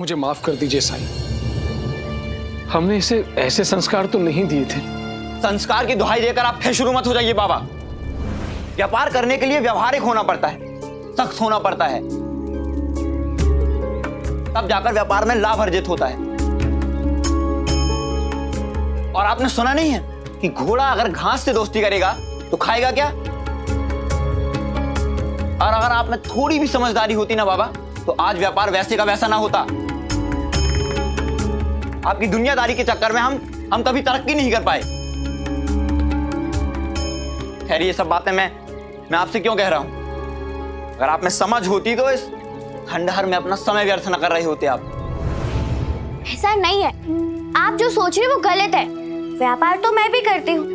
मुझे माफ कर दीजिए साईं, हमने इसे ऐसे संस्कार तो नहीं दिए थे। संस्कार की दुहाई देकर आप फिर शुरू मत हो जाइए बाबा। व्यापार करने के लिए व्यवहारिक होना पड़ता है, सख्त होना पड़ता है, तब जाकर व्यापार में लाभ अर्जित होता है। और आपने सुना नहीं है कि घोड़ा अगर घास से दोस्ती करेगा तो खाएगा क्या? और अगर आप में थोड़ी भी समझदारी होती ना बाबा, तो आज व्यापार वैसे का वैसा ना होता। आपकी दुनियादारी के चक्कर में हम कभी तरक्की नहीं कर पाए। खैर, ये सब बातें मैं आपसे क्यों कह रहा हूं? अगर आप में समझ होती तो इस खंडहर में अपना समय व्यर्थ न कर रहे होते आप। ऐसा नहीं है, आप जो सोच रहे हैं वो गलत है। व्यापार तो मैं भी करती हूँ,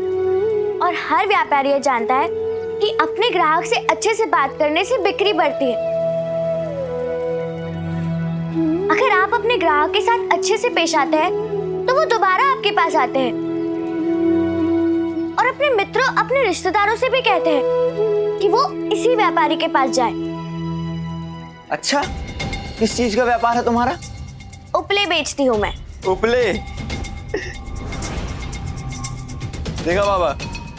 और हर व्यापारी ये जानता है कि अपने ग्राहक से अच्छे से बात करने से बिक्री बढ़ती है। अगर आप अपने ग्राहक के साथ अच्छे से पेश आते हैं तो वो दोबारा आपके पास आते हैं, और अपने मित्रों, अपने रिश्तेदारों से भी कहते हैं कि वो इसी व्यापारी के पास जाए। अच्छा, किस चीज का व्यापार है तुम्हारा? उपले बेचती हूँ मैं। उपले? देखा बाबा,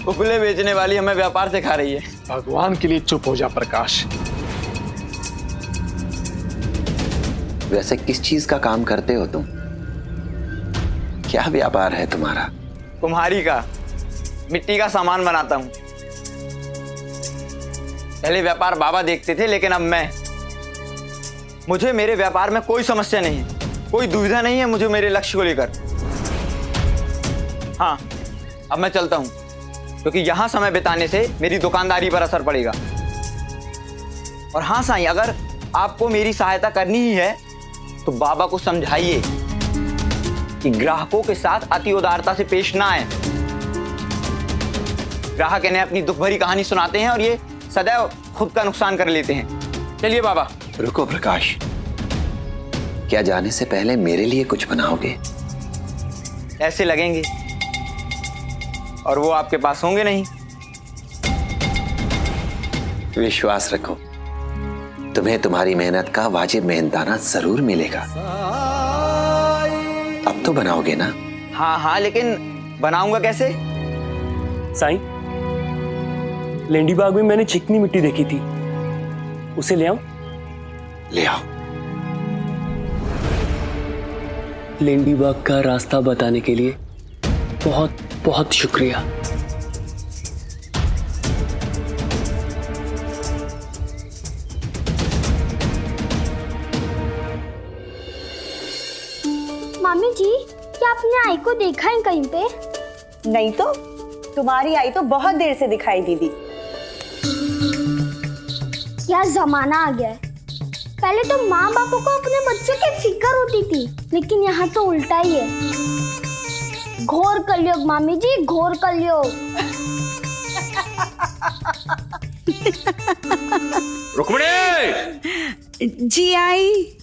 उपले बेचने वाली हमें व्यापार सिखा रही है। भगवान के लिए चुप हो जा प्रकाश। वैसे किस चीज का काम करते हो तुम? क्या व्यापार है तुम्हारा? कुम्हारी का, मिट्टी का सामान बनाता हूं। पहले व्यापार बाबा देखते थे, लेकिन अब मुझे मेरे व्यापार में कोई समस्या नहीं है, कोई दुविधा नहीं है मुझे मेरे लक्ष्य को लेकर। हाँ, अब मैं चलता हूं, क्योंकि यहां समय बिताने से मेरी दुकानदारी पर असर पड़ेगा। और हाँ साईं, अगर आपको मेरी सहायता करनी ही है तो बाबा को समझाइए कि ग्राहकों के साथ अति उदारता से पेश ना आए। ग्राहक इन्हें अपनी दुख भरी कहानी सुनाते हैं और ये सदैव खुद का नुकसान कर लेते हैं। चलिए बाबा। रुको प्रकाश, क्या जाने से पहले मेरे लिए कुछ बनाओगे? ऐसे लगेंगे, और वो आपके पास होंगे नहीं। विश्वास रखो, तुम्हें तुम्हारी मेहनत का वाजिब मेहनताना जरूर मिलेगा। अब तो बनाओगे ना? हाँ हाँ, लेकिन बनाऊंगा कैसे? साईं, लेंडी बाग में मैंने चिकनी मिट्टी देखी थी, उसे ले आऊं? ले आओ। लेंडी बाग का रास्ता बताने के लिए बहुत बहुत शुक्रिया। मामी जी, क्या आपने आई को देखा है कहीं पे? नहीं तो, तुम्हारी आई तो बहुत देर से दिखाई दीदी। क्या जमाना आ गया है। पहले तो माँ बापों को अपने बच्चों की फिक्र होती थी, लेकिन यहाँ तो उल्टा ही है। घोर कलयुग मामी जी, घोर कलयुग। रुक्मिणी! जी आई।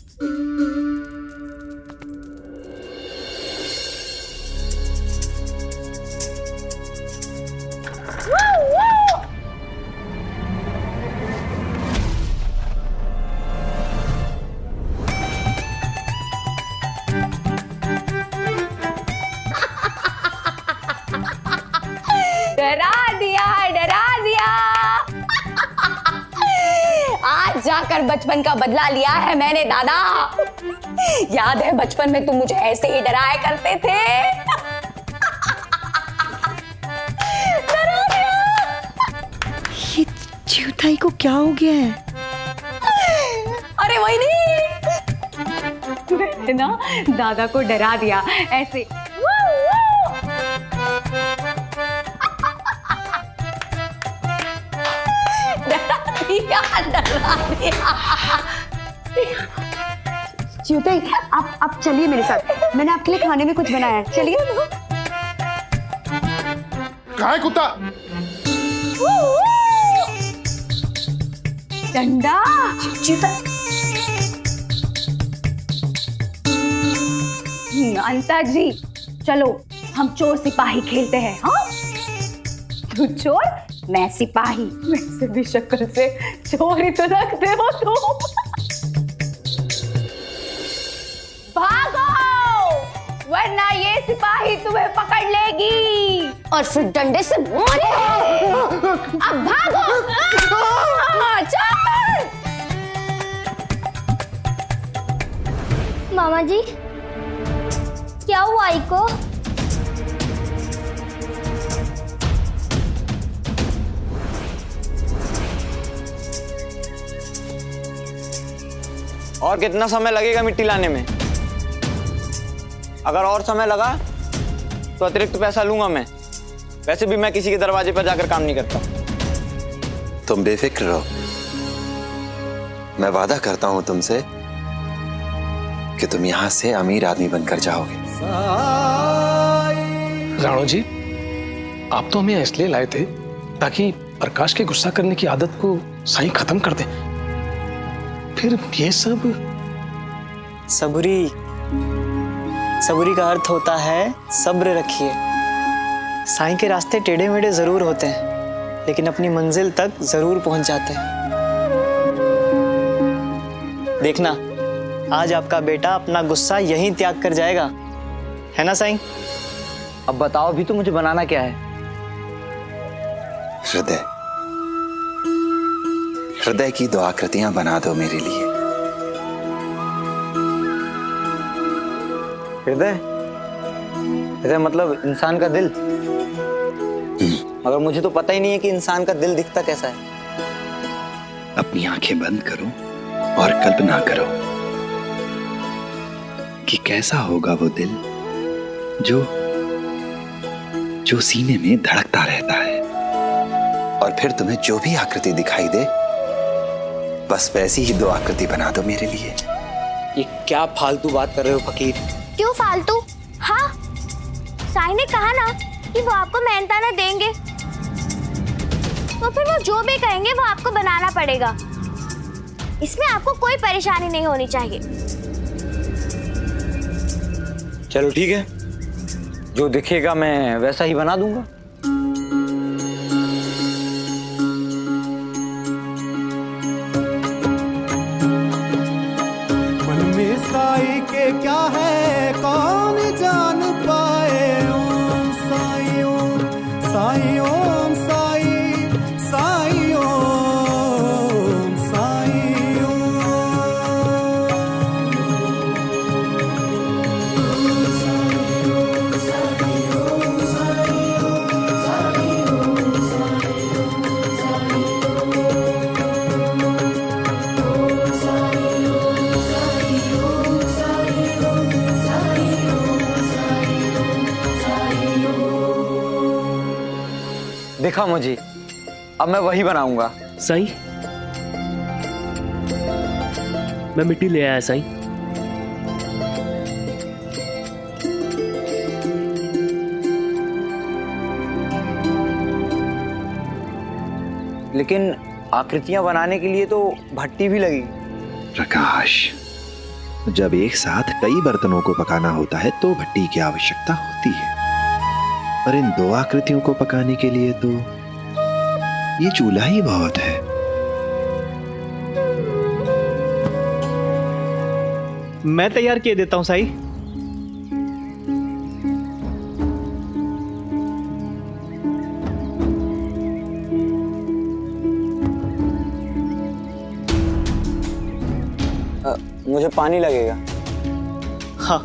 डरा दिया। आज जाकर बचपन का बदला लिया है मैंने दादा। याद है बचपन में तुम मुझे ऐसे ही डराया करते थे। डरा दिया। ये चिवताई को क्या हो गया है? अरे वही नहीं, मैंने ना दादा को डरा दिया ऐसे। चिवताई, आप चलिए मेरे साथ, मैंने आपके लिए खाने में कुछ बनाया है, चलिए। कहाँ है कुत्ता? डंडा। अंता जी, चलो हम चोर सिपाही खेलते हैं। हाँ, तू चोर, मैं सिपाही। वैसे भी शक्ल से चोर ही तो लगते हो तुम। भागो वरना ये सिपाही तुम्हें पकड़ लेगी और फिर डंडे से मारेगी। अब भागो। चल। मामा जी, क्या हुआ आई को? और कितना समय लगेगा मिट्टी लाने में? अगर और समय लगा तो अतिरिक्त पैसा लूंगा मैं। वैसे भी मैं किसी के दरवाजे पर जाकर काम नहीं करता। तुम बेफिक्र रहो, मैं वादा करता हूं तुमसे कि तुम यहां से अमीर आदमी बनकर जाओगे। राणो जी, आप तो हमें इसलिए लाए थे ताकि प्रकाश के गुस्सा करने की आदत को साईं खत्म कर दे। फिर ये सब सबूरी का अर्थ होता है सब्र रखिए। साईं के रास्ते टेढ़े मेढ़े जरूर होते हैं, लेकिन अपनी मंजिल तक जरूर पहुंच जाते हैं। देखना, आज आपका बेटा अपना गुस्सा यहीं त्याग कर जाएगा, है ना साईं? अब बताओ भी तो मुझे बनाना क्या है? हृदय, हृदय की दो आकृतियां बना दो मेरे लिए। हृदय? हृदय मतलब इंसान का दिल? मगर मुझे तो पता ही नहीं है कि इंसान का दिल दिखता कैसा है। अपनी आंखें बंद करो और कल्पना करो कि कैसा होगा वो दिल जो सीने में धड़कता रहता है। और फिर तुम्हें जो भी आकृति दिखाई दे, बस वैसी ही दो आकृति बना दो मेरे लिए। ये क्या फालतू बात कर रहे हो फकीर? क्यों फालतू? हाँ, साईं ने कहा ना कि वो आपको मेहनताना देंगे, तो फिर वो जो भी कहेंगे वो आपको बनाना पड़ेगा। इसमें आपको कोई परेशानी नहीं होनी चाहिए। चलो ठीक है, जो दिखेगा मैं वैसा ही बना दूंगा। मन में साईं के क्या है कौन जान पाए। ओम साईं ओम साईं ओम साईं साईं ओम साईं देखा मुझे, अब मैं वही बनाऊंगा। साईं, मैं मिट्टी ले आया साईं। लेकिन आकृतियां बनाने के लिए तो भट्टी भी लगेगी। प्रकाश, जब एक साथ कई बर्तनों को पकाना होता है तो भट्टी की आवश्यकता होती है, पर इन दो आकृतियों को पकाने के लिए तो ये चूल्हा ही बहुत है। मैं तैयार किए देता हूं साईं। मुझे पानी लगेगा। हाँ,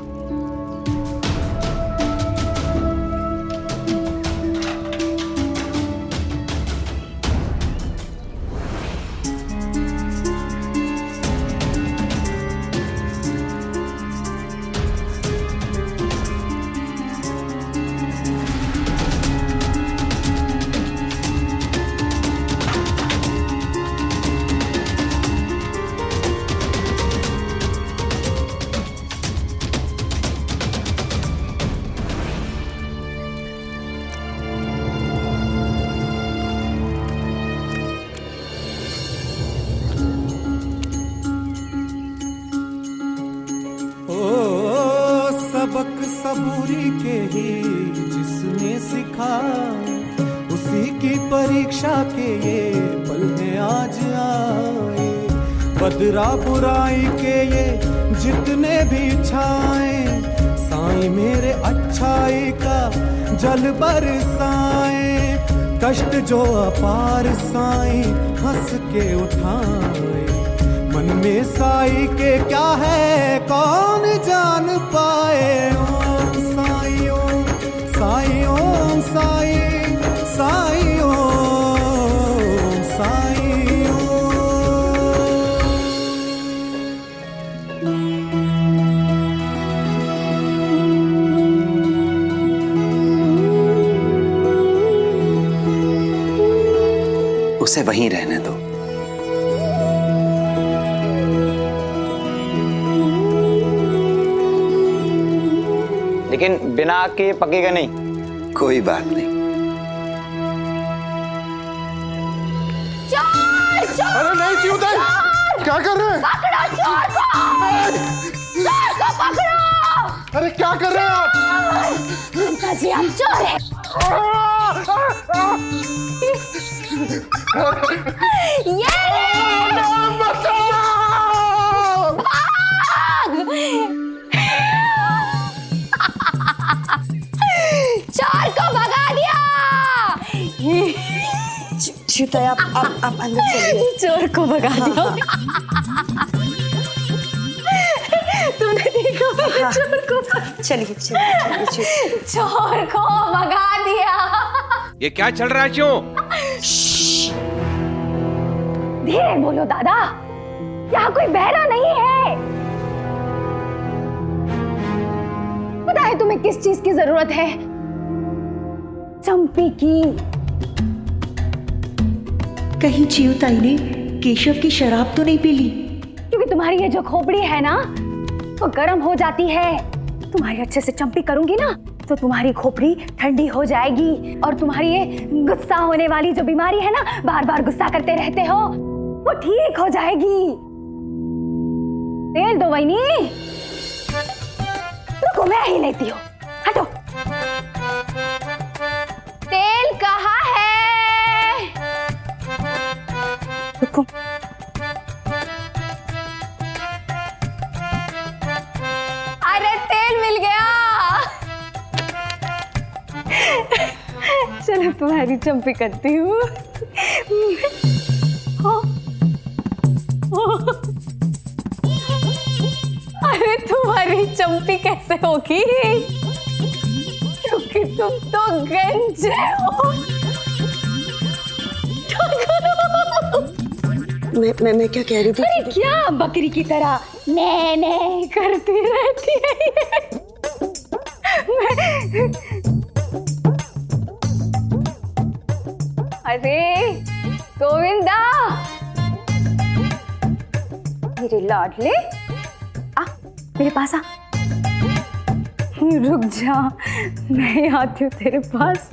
सबक सबूरी के ही जिसने सिखाए, उसी की परीक्षा के ये पल में आज आए। बदरा बुराई के ये जितने भी छाए, साईं मेरे अच्छाई का जल बरसाए। कष्ट जो अपार साईं हंस के उठाए, मन में साईं के क्या है कौन जान पाए। ओम साईं ओम साईं ओम साईं साईं ओम साईं ओम। उसे वहीं रहने दो। लेकिन बिना आग के पकेगा नहीं। कोई बात नहीं। चोर चोर अरे नहीं चिउताई, क्या कर रहे हैं? पकड़ो चोर को पकड़ो। अरे क्या कर रहे हैं आप? अंता जी आप चोर है। ये चोर को भगा दिया। चिउताई आप अंदर चलिए। चोर को भगा दिया। तुमने देखा चोर को? चलिए चलिए। चोर को भगा दिया। ये क्या चल रहा है क्यों? धीरे बोलो दादा, यहाँ कोई बहरा नहीं है। पता है तुम्हें किस चीज की जरूरत है? चंपी की। कहीं चिउताई ने केशव की शराब तो नहीं पी ली? क्योंकि तुम्हारी ये जो खोपड़ी है ना, वो गर्म हो जाती है। तुम्हारी अच्छे से चंपी करूंगी ना, तो तुम्हारी खोपड़ी ठंडी हो जाएगी और तुम्हारी ये गुस्सा होने वाली जो बीमारी है ना, बार बार गुस्सा करते रहते हो, वो ठीक हो जाएगी। तेल दो वहीनी। रुको मैं ही लेती हूँ, हटो। तेल कहाँ है? रुको। अरे तेल मिल गया। चलो तुम्हारी चंपी करती हूँ। अरे तुम्हारी चंपी कैसे होगी? क्योंकि तुम तो गंजे हो। मैं क्या कह रही थी? अरे क्या बकरी की तरह ने करती रहती है ये। अरे गोविंदा, मेरे लाडले, आ मेरे पास आ। रुक जा, मैं आती हूँ तेरे पास।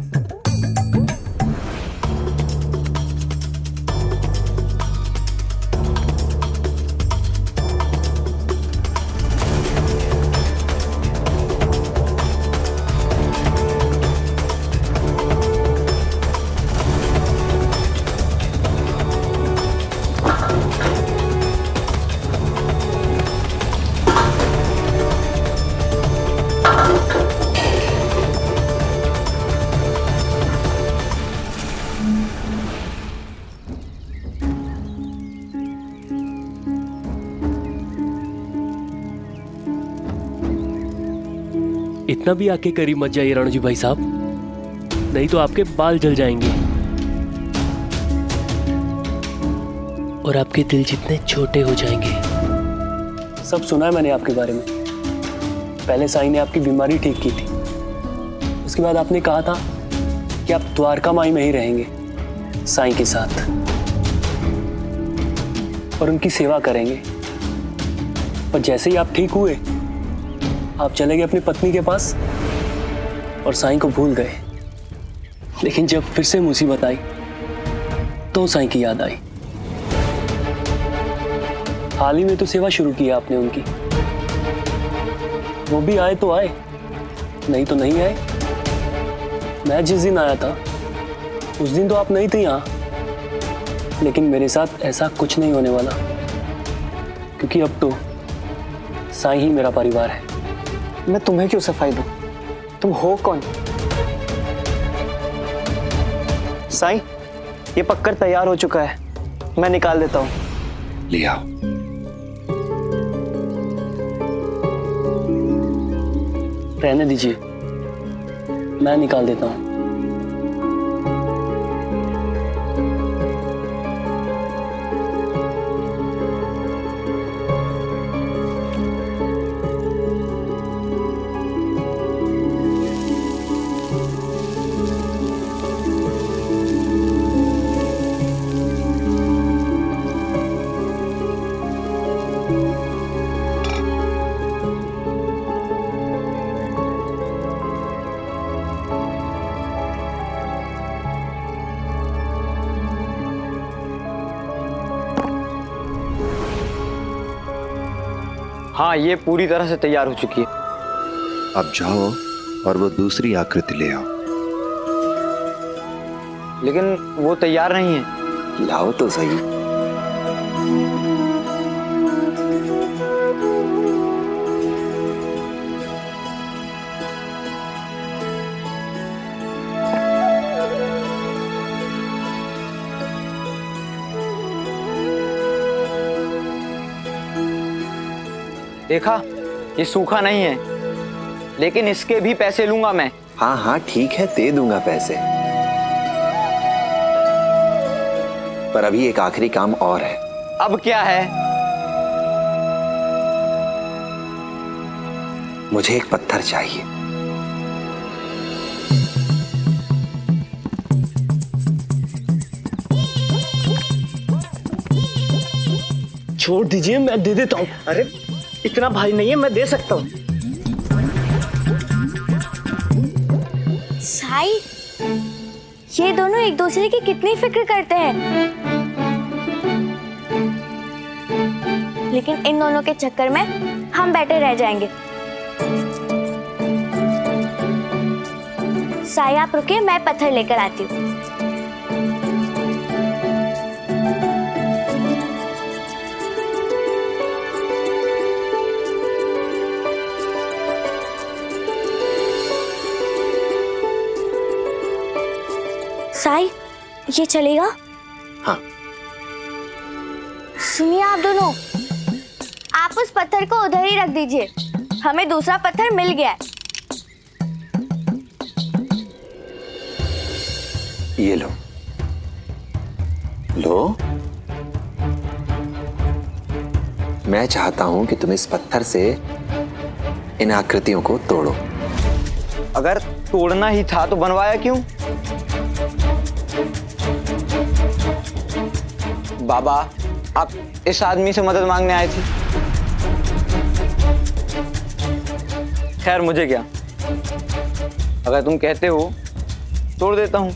इतना भी आके करीब मत जाइए रणजी भाई साहब, नहीं तो आपके बाल जल जाएंगे और आपके दिल जितने छोटे हो जाएंगे। सब सुना है मैंने आपके बारे में। पहले साईं ने आपकी बीमारी ठीक की थी, उसके बाद आपने कहा था कि आप द्वारका माई में ही रहेंगे साईं के साथ और उनकी सेवा करेंगे। पर जैसे ही आप ठीक हुए, आप चले गए अपनी पत्नी के पास और साईं को भूल गए। लेकिन जब फिर से मुसीबत आई तो साईं की याद आई। हाल ही में तो सेवा शुरू की आपने उनकी। वो भी आए तो आए, नहीं तो नहीं आए। मैं जिस दिन आया था उस दिन तो आप नहीं थे यहाँ, लेकिन मेरे साथ ऐसा कुछ नहीं होने वाला। क्योंकि अब तो साईं ही मेरा परिवार है। मैं तुम्हें क्यों सफाई दूं? तुम हो कौन? साईं, ये पक्कर तैयार हो चुका है, मैं निकाल देता हूँ। ले आओ। रहने दीजिए, मैं निकाल देता हूँ। हाँ, ये पूरी तरह से तैयार हो चुकी है। अब जाओ और वो दूसरी आकृति ले आओ। लेकिन वो तैयार नहीं है। लाओ तो सही। देखा, ये सूखा नहीं है, लेकिन इसके भी पैसे लूंगा मैं। हाँ हाँ ठीक है, दे दूंगा पैसे। पर अभी एक आखिरी काम और है। अब क्या है? मुझे एक पत्थर चाहिए। छोड़ दीजिए, मैं दे देता हूँ। अरे इतना भारी नहीं है, मैं दे सकता हूँ। साई, ये दोनों एक दूसरे की कितनी फिक्र करते हैं, लेकिन इन दोनों के चक्कर में हम बैठे रह जाएंगे। साई आप रुकिए, मैं पत्थर लेकर आती हूँ। साई, ये चलेगा? हाँ। सुनिए आप दोनों, आप उस पत्थर को उधर ही रख दीजिए, हमें दूसरा पत्थर मिल गया है। ये लो। लो। मैं चाहता हूं कि तुम इस पत्थर से इन आकृतियों को तोड़ो। अगर तोड़ना ही था तो बनवाया क्यों? बाबा, आप इस आदमी से मदद मांगने आए थे। खैर, मुझे क्या, अगर तुम कहते हो तोड़ देता हूं।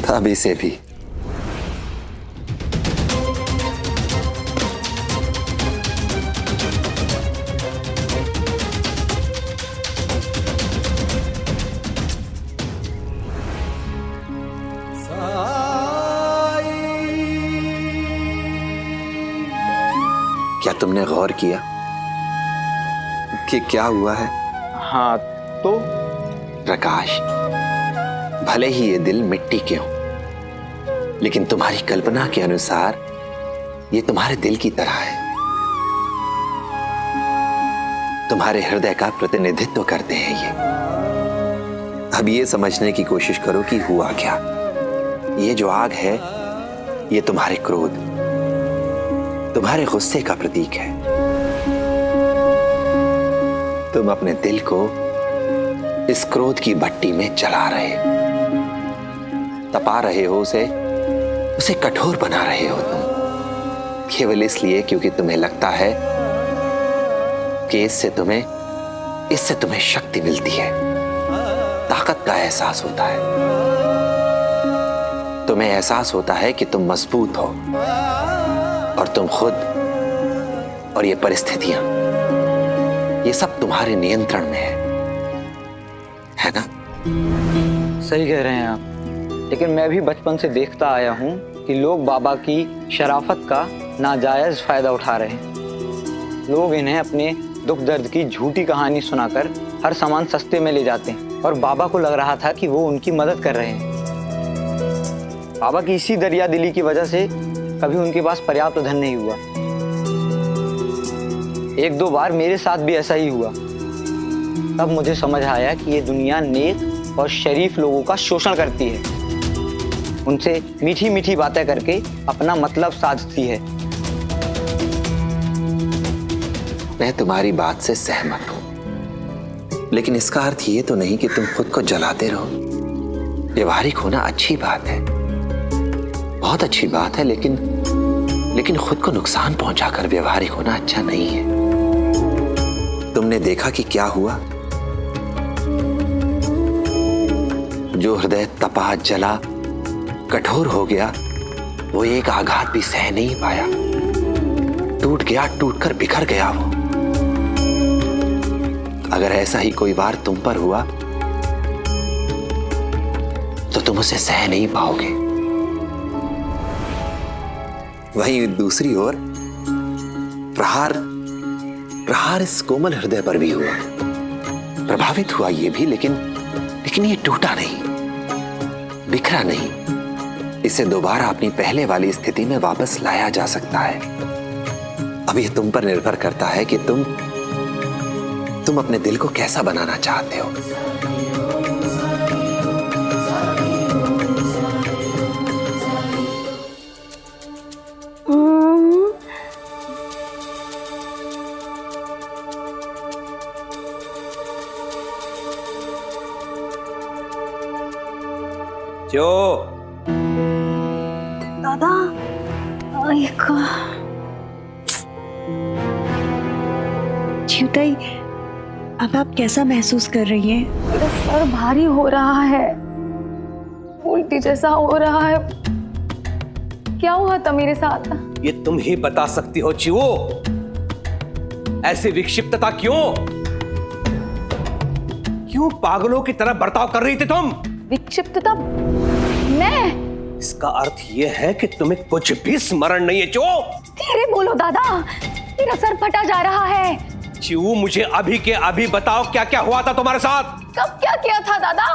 अब इसे भी। क्या तुमने गौर किया कि क्या हुआ है? हाँ तो? प्रकाश, भले ही ये दिल मिट्टी के हो, लेकिन तुम्हारी कल्पना के अनुसार ये तुम्हारे दिल की तरह है, तुम्हारे हृदय का प्रतिनिधित्व करते हैं ये। अब ये समझने की कोशिश करो कि हुआ क्या। ये जो आग है, ये तुम्हारे क्रोध, तुम्हारे गुस्से का प्रतीक है। तुम अपने दिल को इस क्रोध की भट्टी में जला रहे हो, तपा रहे हो उसे कठोर बना रहे हो तुम, केवल इसलिए क्योंकि तुम्हें लगता है कि इससे तुम्हें शक्ति मिलती है, ताकत का एहसास होता है। तुम्हें एहसास होता है कि तुम मजबूत हो और तुम खुद और ये परिस्थितियां, ये सब तुम्हारे नियंत्रण में है ना? सही कह रहे हैं आप, लेकिन मैं भी बचपन से देखता आया हूँ कि लोग बाबा की शराफत का नाजायज फायदा उठा रहे हैं। लोग इन्हें अपने दुख दर्द की झूठी कहानी सुनाकर हर सामान सस्ते में ले जाते हैं और बाबा को लग रहा था कि वो उनकी मदद कर रहे हैं। बाबा की इसी दरिया दिली की वजह से कभी उनके पास पर्याप्त धन नहीं हुआ। एक दो बार मेरे साथ भी ऐसा ही हुआ। तब मुझे समझ आया कि ये दुनिया नेक और शरीफ लोगों का शोषण करती है, उनसे मीठी मीठी बातें करके अपना मतलब साधती है। मैं तुम्हारी बात से सहमत हूं, लेकिन इसका अर्थ ये तो नहीं कि तुम खुद को जलाते रहो। व्यवहारिक होना अच्छी बात है, बहुत अच्छी बात है, लेकिन खुद को नुकसान पहुंचाकर व्यवहारिक होना अच्छा नहीं है। तुमने देखा कि क्या हुआ? जो हृदय तपा, जला, कठोर हो गया, वो एक आघात भी सह नहीं पाया, टूट गया, टूटकर बिखर गया वो। अगर ऐसा ही कोई वार तुम पर हुआ तो तुम उसे सह नहीं पाओगे। वहीं दूसरी ओर प्रहार इस कोमल हृदय पर भी हुआ। प्रभावित हुआ ये भी, लेकिन ये टूटा नहीं, बिखरा नहीं। इसे दोबारा अपनी पहले वाली स्थिति में वापस लाया जा सकता है। अब ये तुम पर निर्भर करता है कि तुम अपने दिल को कैसा बनाना चाहते हो। जो दादा, चिवताई, अब आप कैसा महसूस कर रही हैं? मेरा सर भारी हो रहा है, उल्टी जैसा हो रहा है। क्या हुआ था मेरे साथ? ये तुम ही बता सकती हो चिवो, ऐसी विक्षिप्तता क्यों पागलों की तरह बर्ताव कर रही थी तुम? विक्षिप्तता? मैं? इसका अर्थ यह है कि तुम्हें कुछ भी स्मरण नहीं है। जो धीरे बोलो दादा, मेरा सर फटा जा रहा है। चिवू, मुझे अभी के अभी बताओ क्या क्या हुआ था तुम्हारे साथ? कब क्या किया था दादा?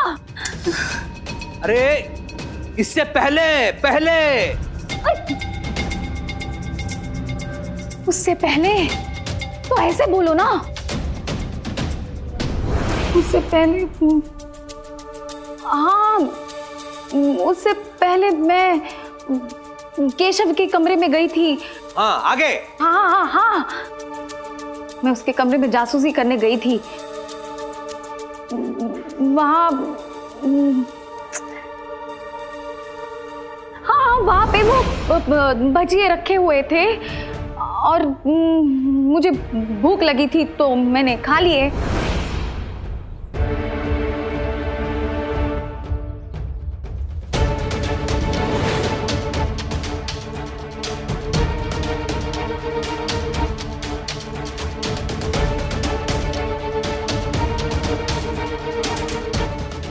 अरे इससे पहले उससे पहले तो ऐसे बोलो ना। उससे पहले, हाँ, उससे पहले मैं केशव के कमरे में गई थी। हाँ, आगे? हाँ, मैं उसके कमरे में जासूसी करने गई थी। वहाँ पे वो भजिए रखे हुए थे और मुझे भूख लगी थी तो मैंने खा लिए।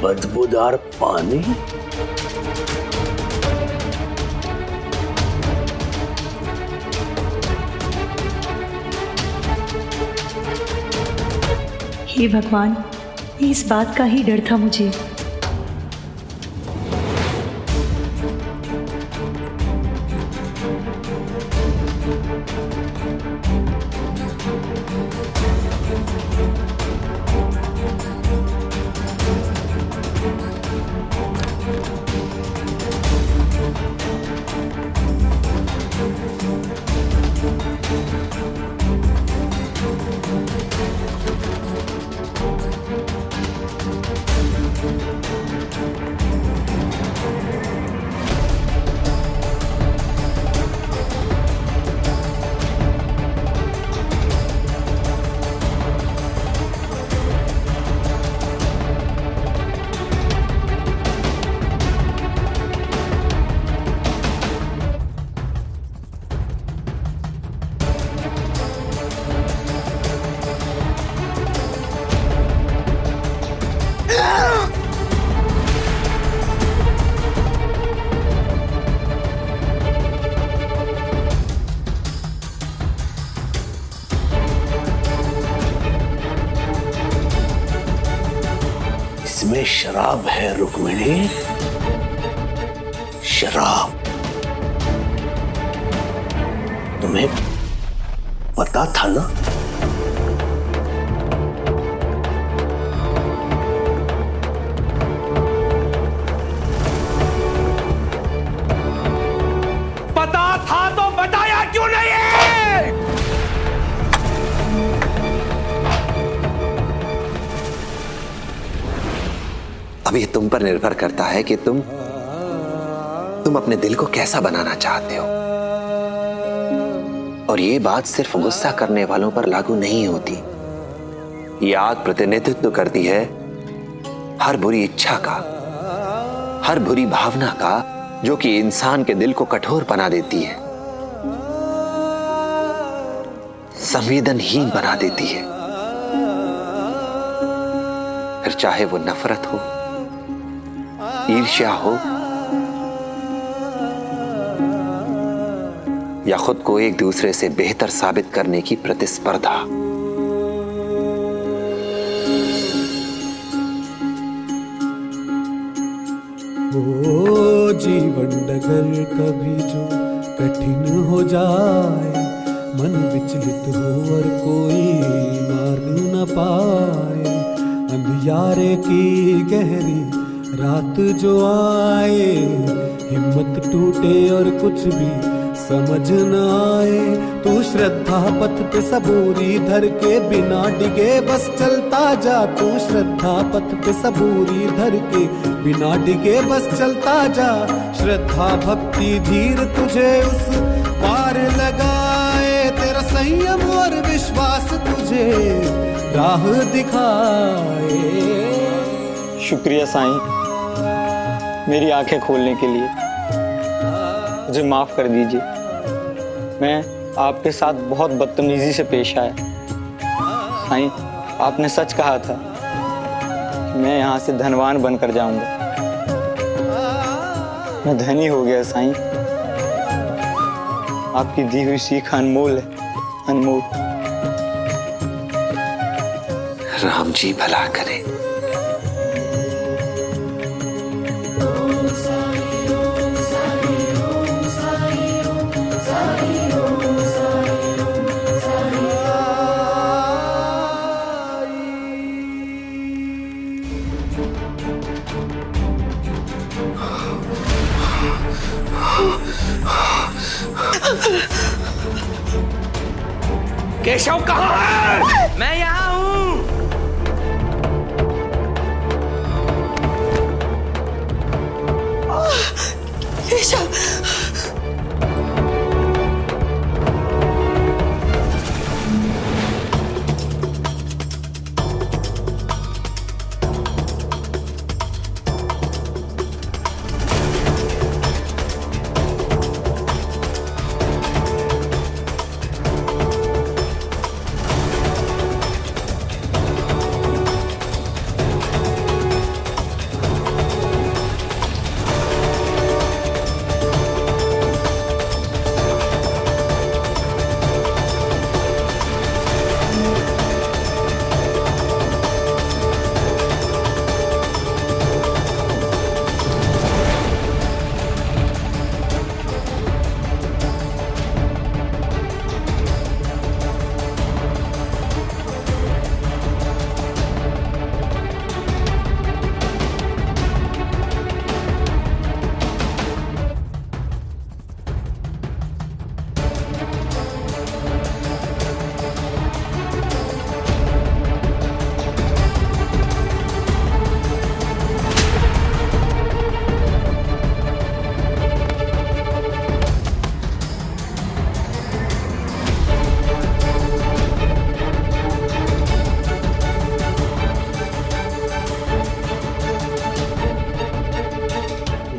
बदबूदार पानी? हे भगवान, इस बात का ही डर था मुझे। में शराब है रुक्मिणी, शराब। तुम्हें पता था ना? पता था तो बताया क्यों नहीं? अब ये तुम पर निर्भर करता है कि तुम अपने दिल को कैसा बनाना चाहते हो। और ये बात सिर्फ गुस्सा करने वालों पर लागू नहीं होती। ये आग प्रतिनिधित्व करती है हर बुरी इच्छा का, हर बुरी भावना का, जो कि इंसान के दिल को कठोर बना देती है, संवेदनहीन बना देती है। फिर चाहे वो नफरत हो, ईर्ष्या हो, या खुद को एक दूसरे से बेहतर साबित करने की प्रतिस्पर्धा। ओ जीवन डगर कभी जो कठिन हो जाए, मन विचलित हो और कोई मार्ग न पाए, अंधियारे की गहरी रात जो आए, हिम्मत टूटे और कुछ भी समझ न आए, तू श्रद्धा पथ पे सबूरी धर के बिना डिगे बस चलता जा। तू श्रद्धा पथ पे सबूरी धर के बिना डिगे बस चलता जा। श्रद्धा भक्ति धीर तुझे उस पार लगाए, तेरा संयम और विश्वास तुझे राह दिखाए। शुक्रिया साईं, मेरी आंखें खोलने के लिए। मुझे माफ कर दीजिए, मैं आपके साथ बहुत बदतमीजी से पेश आया। साईं, आपने सच कहा था कि मैं यहाँ से धनवान बनकर जाऊंगा। मैं धनी हो गया साईं। आपकी दी हुई सीख अनमोल है, अनमोल। राम जी भला करे। केशव कहाँ है? मैं यहाँ हूँ। केशव,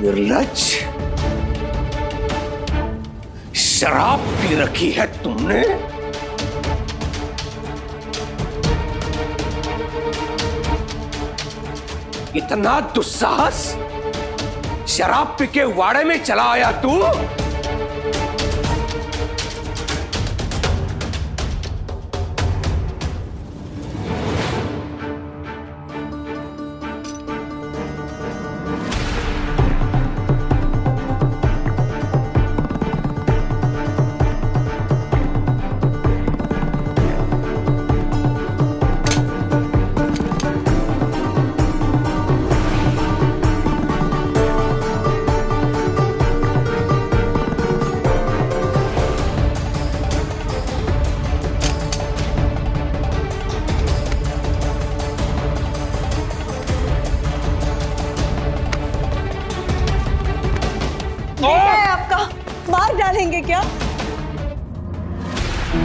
निर्लज्ज, शराब पी रखी है तुमने? इतना दुस्साहस? शराब पी के वाड़े में चला आया तू? दारू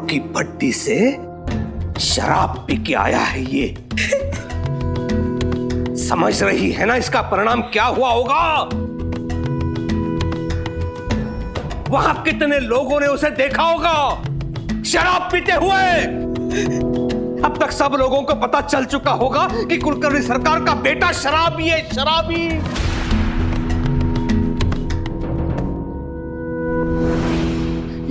की भट्टी से शराब पी के आया है ये। समझ रही है ना इसका परिणाम क्या हुआ होगा? वहां कितने लोगों ने उसे देखा होगा शराब पीते हुए। अब तक सब लोगों को पता चल चुका होगा कि कुलकर्णी सरकार का बेटा शराबी है, शराबी।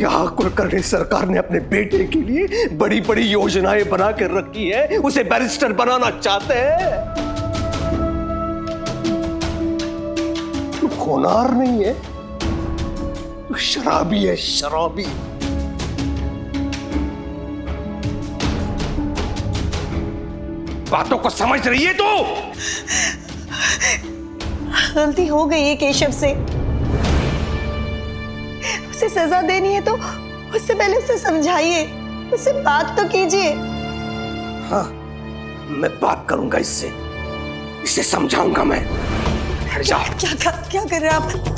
यहां कुलकर्णी सरकार ने अपने बेटे के लिए बड़ी बड़ी योजनाएं बना कर रखी है, उसे बैरिस्टर बनाना चाहते हैं। तू होनहार नहीं है, तू शराबी है, शराबी। बातों को समझ रही है तू? गलती हो गई है केशव से, उसे सजा देनी है तो उससे पहले उसे समझाइए, उससे बात तो कीजिए। हाँ, मैं बात करूंगा इससे, इसे समझाऊंगा मैं। हट जा। क्या कर रहे हैं आप?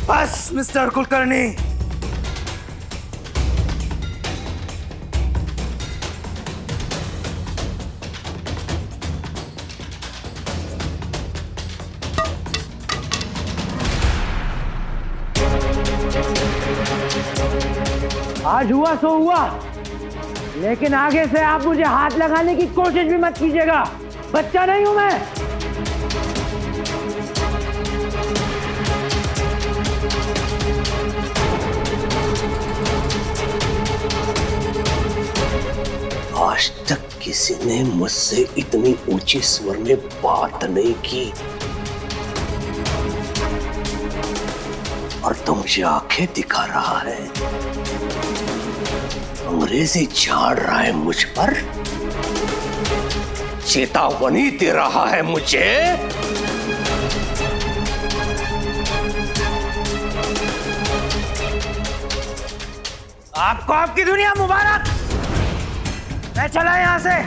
बस मिस्टर कुलकर्णी, आज हुआ सो हुआ, लेकिन आगे से आप मुझे हाथ लगाने की कोशिश भी मत कीजिएगा। बच्चा नहीं हूं मैं। आज तक किसी ने मुझसे इतनी ऊंचे स्वर में बात नहीं की, और तुम मुझे आंखें दिखा रहा है, अंग्रेजी झाड़ रहा है मुझ पर, चेतावनी दे रहा है मुझे। आपको आपकी दुनिया मुबारक। मैं चला यहां से।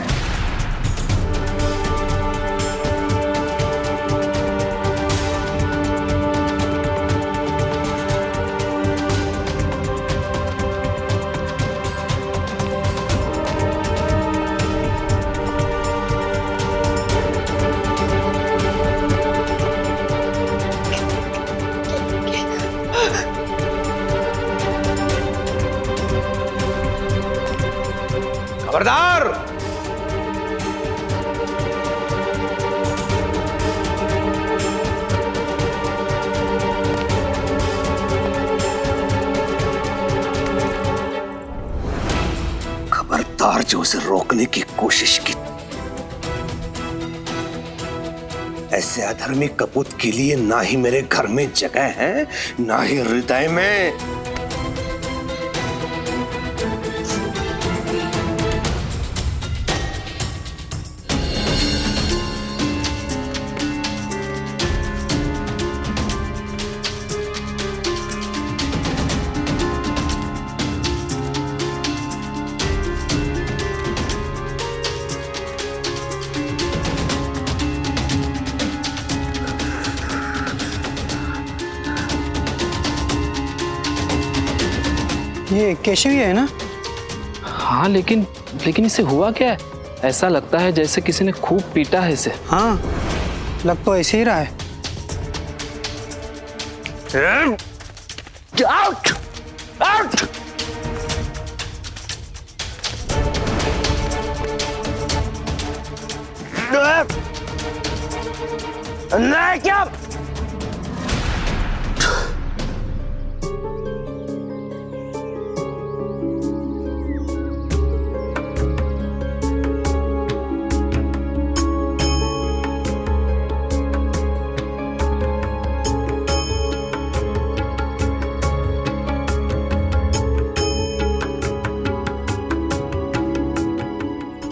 खबरदार! खबरदार जो उसे रोकने की कोशिश की। ऐसे अधर्मी कपूत के लिए ना ही मेरे घर में जगह है, ना ही हृदय में। ये केशव ही है ना? हाँ, लेकिन लेकिन इसे हुआ क्या है? ऐसा लगता है जैसे किसी ने खूब पीटा है इसे। हाँ, लग तो ऐसे ही रहा है। आउट! आउट! नहीं क्या?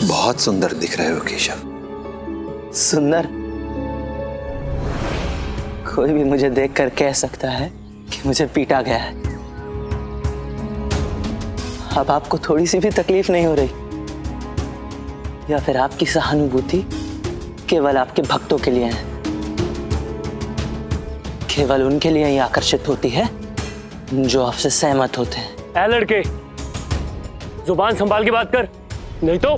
बहुत सुंदर दिख रहे हो केशव। सुंदर? कोई भी मुझे देखकर कह सकता है कि मुझे पीटा गया है। अब आपको थोड़ी सी भी तकलीफ नहीं हो रही? या फिर आपकी सहानुभूति केवल आपके भक्तों के लिए है? केवल उनके लिए ही आकर्षित होती है जो आपसे सहमत होते हैं। ऐ लड़के, जुबान संभाल के बात कर, नहीं तो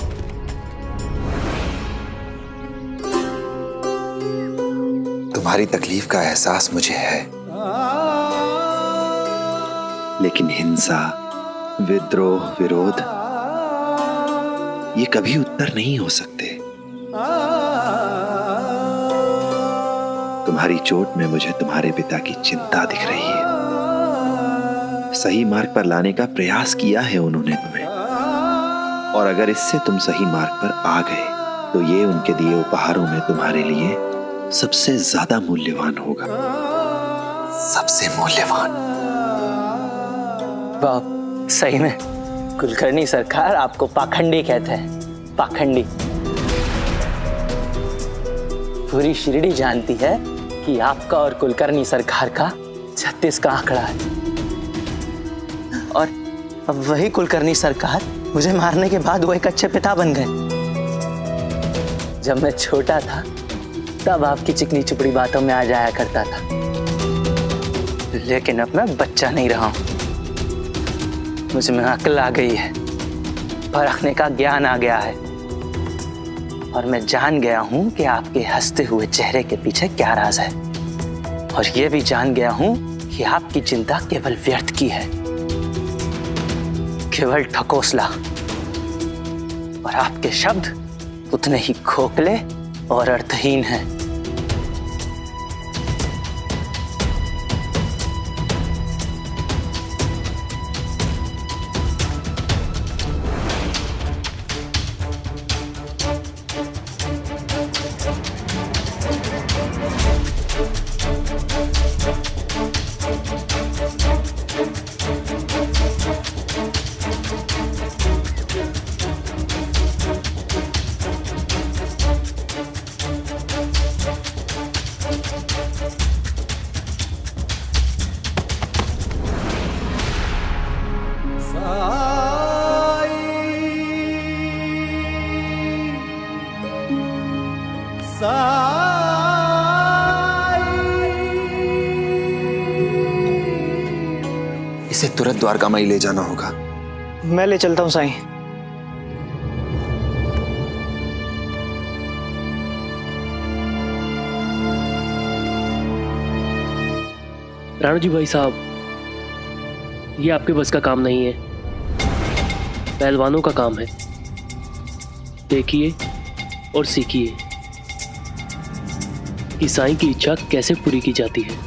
तुम्हारी तकलीफ का एहसास मुझे है, लेकिन हिंसा, विद्रोह, विरोध ये कभी उत्तर नहीं हो सकते। तुम्हारी चोट में मुझे तुम्हारे पिता की चिंता दिख रही है। सही मार्ग पर लाने का प्रयास किया है उन्होंने तुम्हें, और अगर इससे तुम सही मार्ग पर आ गए तो ये उनके दिए उपहारों में तुम्हारे लिए सबसे ज्यादा मूल्यवान होगा। सबसे मूल्यवान। वाह, सही में कुलकर्णी सरकार आपको पाखंडी कहते हैं। पाखंडी। पूरी शिरडी जानती है कि आपका और कुलकर्णी सरकार का 36 का आंकड़ा है। और अब वही कुलकर्णी सरकार मुझे मारने के बाद वो एक अच्छे पिता बन गए। जब मैं छोटा था तब आपकी चिकनी चुपड़ी बातों में आ जाया करता था, लेकिन अब मैं बच्चा नहीं रहा हूं। मुझ में अक्ल आ गई है, परखने का ज्ञान आ गया है, और मैं जान गया हूं कि आपके हंसते हुए चेहरे के पीछे क्या राज है। और यह भी जान गया हूं कि आपकी चिंता केवल व्यर्थ की है, केवल ठकोसला। और आपके शब्द उतने ही खोखले और अर्थहीन हैं। इसे तुरंत द्वारकामाई ले जाना होगा। मैं ले चलता हूं साईं। राणू जी भाई साहब, ये आपके बस का काम नहीं है, पहलवानों का काम है। देखिए और सीखिए कि साईं की इच्छा कैसे पूरी की जाती है।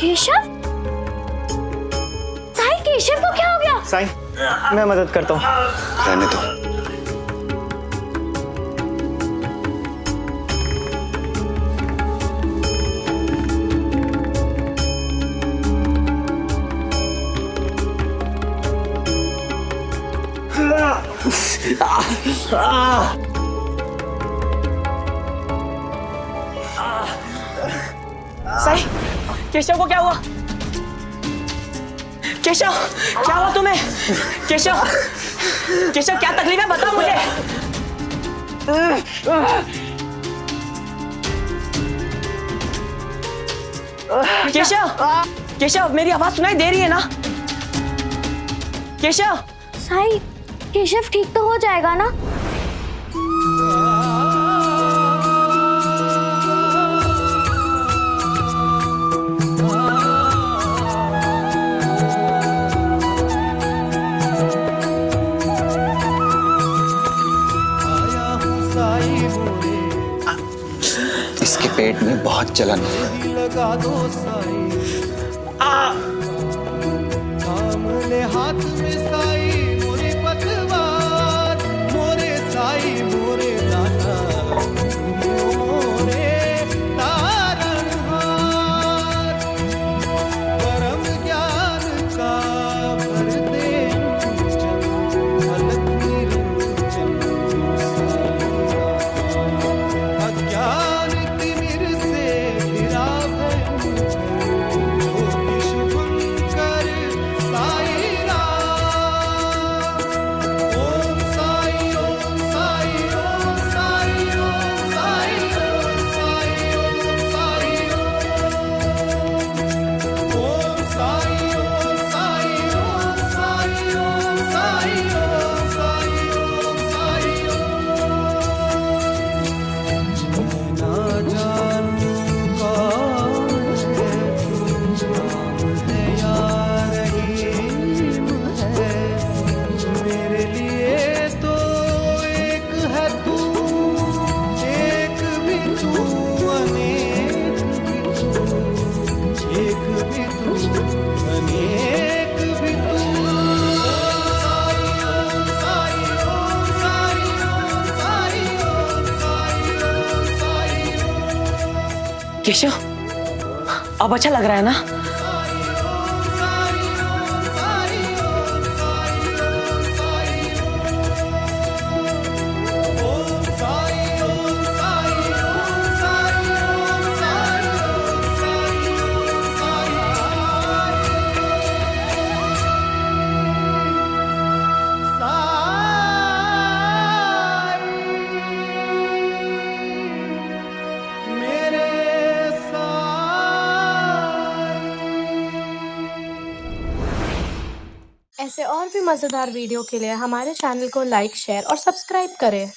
केशव? साई, केशव को क्या हो गया? साईं, मैं मदद करता हूँ। रहने दो। साई, केशव को क्या हुआ? केशव, क्या हुआ तुम्हें? केशव, केशव क्या तकलीफ है, बता मुझे। केशव, केशव मेरी आवाज सुनाई दे रही है ना? केशव। साई, केशव ठीक तो हो जाएगा ना? इसके पेट में बहुत जलन है। लगा दो साई, थामले हाथ में साई मोरे पतवार, मोरे साई मोरे लाटा, मोरे तारणहार, परम ज्ञान का भर दे चल, अलग निरंजन साईं, अज्ञान तिमिर से घिरा भयंकर, ज्योति शुभंकर साई राम। ओम साई ओम साई ओम साई ओम साई ओम साई ओम साई ओम साई ओम साई ओम साई ओम साई ओम साई ओम साई ओम। ना जानू कौन है तू, नाम है या रहीम है, मेरे लिए तो एक है तू, एक भी तू, अनेक भी तू, एक भी तू, अनेक भी तू। साई ओम साई ओम साई ओम साई ओम साई ओम साई ओम। केशव, अब अच्छा लग रहा है ना? ऐसे और भी मज़ेदार वीडियो के लिए हमारे चैनल को लाइक, शेयर और सब्सक्राइब करें।